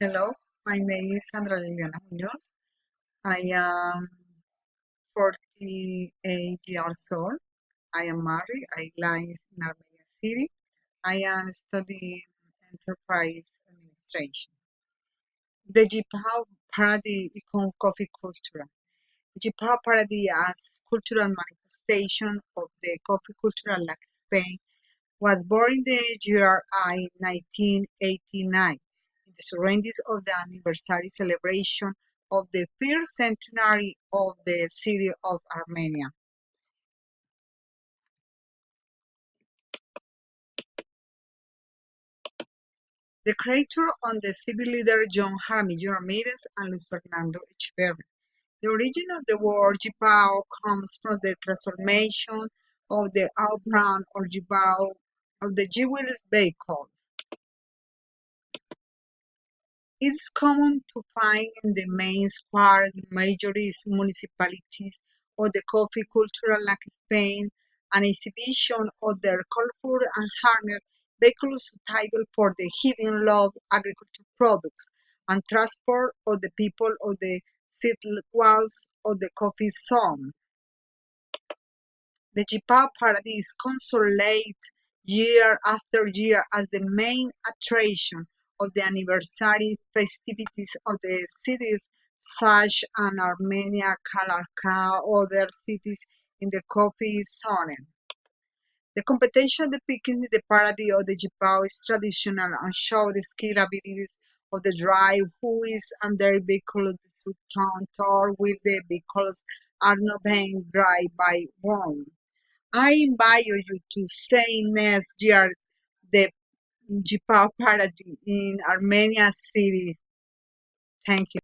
Hello, my name is Sandra Liliana Munoz. I am 48 years old. I am married. I live in Armenia City. I am studying enterprise administration. The Yipao Parade icon coffee culture. Yipao Parade as cultural manifestation of the coffee culture like Spain was born in the year 1989 in the surroundings of the anniversary celebration of the first centenary of the city of Armenia. The creator and the civil leader John Jaramillo Ramirez and Luis Fernando Echeverri. The origin of the word Yipao comes from the transformation of the outbound or Yipao of the jewel's vehicles. It is common to find in the main square the major municipalities of the coffee culture like Spain an exhibition of their colorful and harnessed vehicles suitable for the heaving load agriculture products and transport of the people of the city walls of the coffee zone. The Yipao Parade is consolidated year after year as the main attraction of the anniversary festivities of the cities such as Armenia, Kalarka, other cities in the coffee zone. The competition depicting the parody of the Yipao is traditional and shows the skill abilities of the drive who is and their vehicle the Sultan tour with the vehicles are not being driven by one. I invite you to say next year the Yipao Parade in Armenia City. Thank you.